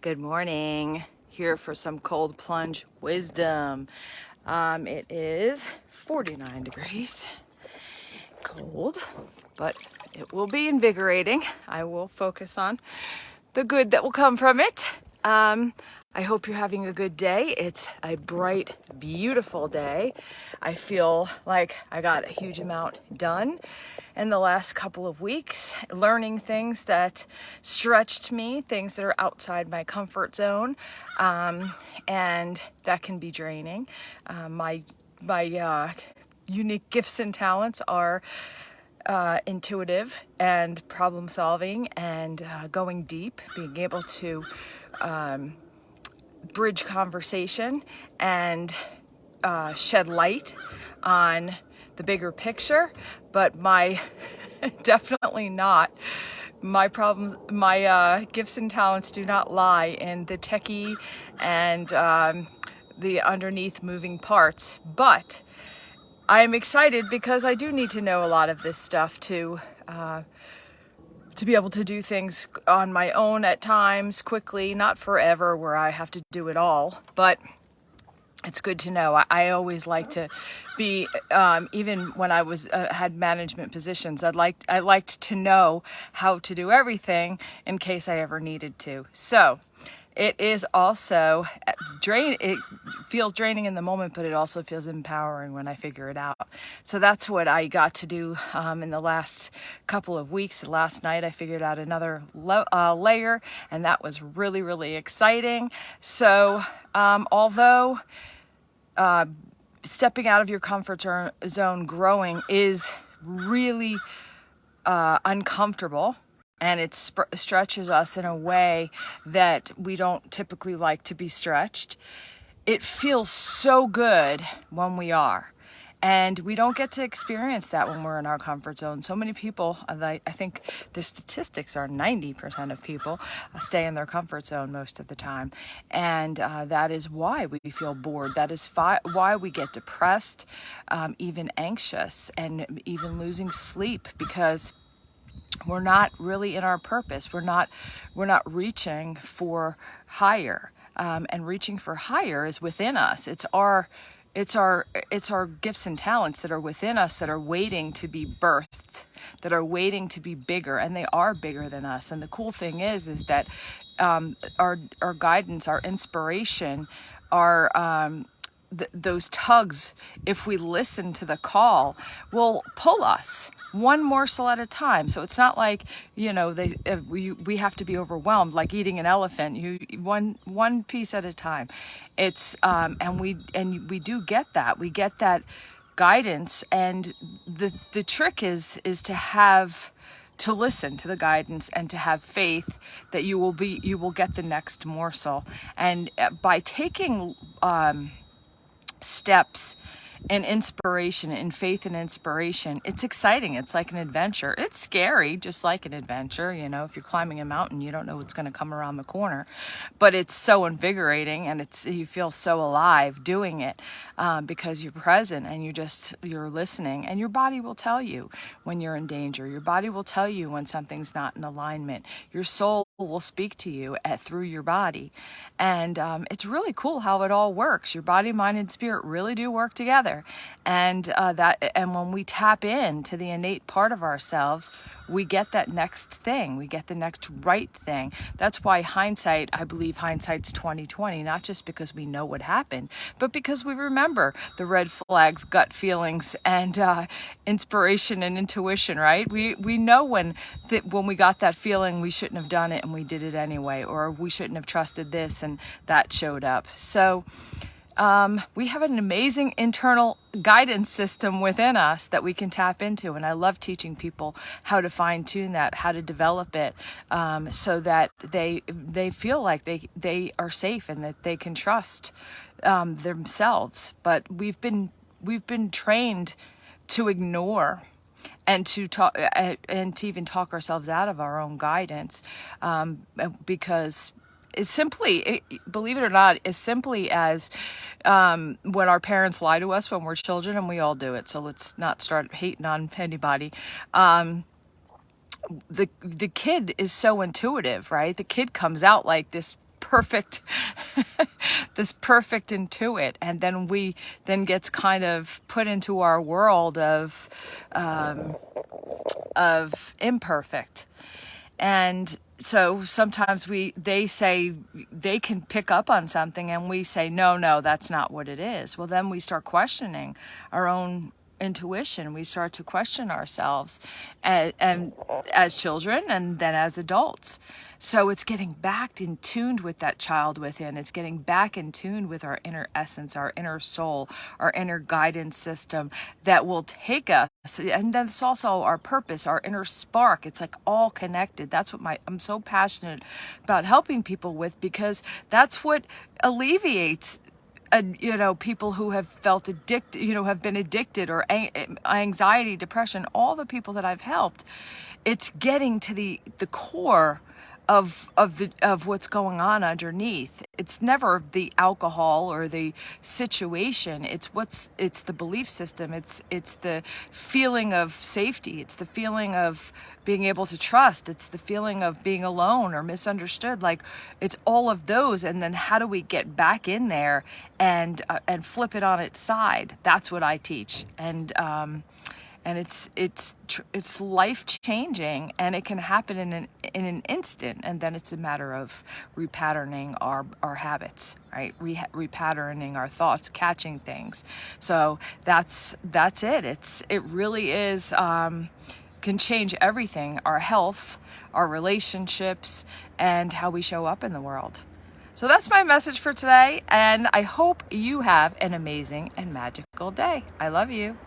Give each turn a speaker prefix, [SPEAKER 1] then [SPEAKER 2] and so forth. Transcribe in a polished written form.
[SPEAKER 1] Good morning. Here for some cold plunge wisdom. It is 49 degrees, cold, but it will be invigorating. I will focus on the good that will come from it. I hope you're having a good day. It's a bright, beautiful day. I feel like I got a huge amount done in the last couple of weeks, learning things that stretched me, things that are outside my comfort zone, and that can be draining. My unique gifts and talents are intuitive and problem solving and going deep, being able to bridge conversation and shed light on the bigger picture, but definitely not my problems. My gifts and talents do not lie in the techie and the underneath moving parts, but I'm excited because I do need to know a lot of this stuff to be able to do things on my own at times, quickly, not forever where I have to do it all, but it's good to know. I always like to be, even when I was had management positions, I liked to know how to do everything in case I ever needed to. So it is also it feels draining in the moment, but it also feels empowering when I figure it out. So that's what I got to do in the last couple of weeks. Last night I figured out another layer, and that was really, really exciting. So although stepping out of your comfort zone, growing is really uncomfortable, and it stretches us in a way that we don't typically like to be stretched. It feels so good when we are. And we don't get to experience that when we're in our comfort zone. So many people, I think the statistics are 90% of people stay in their comfort zone most of the time. And that is why we feel bored. That is why we get depressed, even anxious, and even losing sleep, because we're not really in our purpose. We're not reaching for higher. And reaching for higher is within us. It's our gifts and talents that are within us, that are waiting to be birthed, that are waiting to be bigger, and they are bigger than us. And the cool thing is that our guidance, our inspiration, those tugs, if we listen to the call, will pull us one morsel at a time. So it's not like, we have to be overwhelmed like eating an elephant. One piece at a time. It's and we do get that. We get that guidance, and the trick is to listen to the guidance and to have faith that you will get the next morsel. And by taking steps and inspiration and faith and inspiration, it's exciting. It's like an adventure. It's scary, just like an adventure. If you're climbing a mountain, you don't know what's going to come around the corner, but it's so invigorating, and you feel so alive doing it because you're present and you're listening, and your body will tell you when you're in danger. Your body will tell you when something's not in alignment. Your soul will speak to you through your body, and it's really cool how it all works. Your body, mind, and spirit really do work together, and when we tap into the innate part of ourselves, we get that next thing. We get the next right thing. That's why I believe hindsight's 20/20, not just because we know what happened, but because we remember the red flags, gut feelings, and inspiration and intuition, right? We know when we got that feeling we shouldn't have done it and we did it anyway, or we shouldn't have trusted this and that showed up. So we have an amazing internal guidance system within us that we can tap into. And I love teaching people how to fine tune that, how to develop it, so that they feel like they are safe and that they can trust themselves. But we've been trained to ignore and to talk and to even talk ourselves out of our own guidance, because it's simply, believe it or not, as simply as when our parents lie to us when we're children, and we all do it. So let's not start hating on anybody. The kid is so intuitive, right? The kid comes out like this perfect this perfect intuit, and then we then gets kind of put into our world of imperfect. And so sometimes they say they can pick up on something, and we say, no, that's not what it is. Well, then we start questioning our own intuition. We start to question ourselves, and as children, and then as adults. So it's getting back in tuned with that child within. It's getting back in tuned with our inner essence, our inner soul, our inner guidance system that will take us. And then it's also our purpose, our inner spark. It's like all connected. That's what I'm so passionate about helping people with, because that's what alleviates people who have felt addicted, have been addicted, or anxiety, depression, all the people that I've helped. It's getting to the core of what's going on underneath. It's never the alcohol or the situation. It's the belief system. It's the feeling of safety. It's the feeling of being able to trust. It's the feeling of being alone or misunderstood. Like, it's all of those. And then how do we get back in there and flip it on its side? That's what I teach. And it's life changing, and it can happen in an instant. And then it's a matter of repatterning our habits, right? Repatterning our thoughts, catching things. So that's it. It really is, can change everything: our health, our relationships, and how we show up in the world. So that's my message for today, and I hope you have an amazing and magical day. I love you.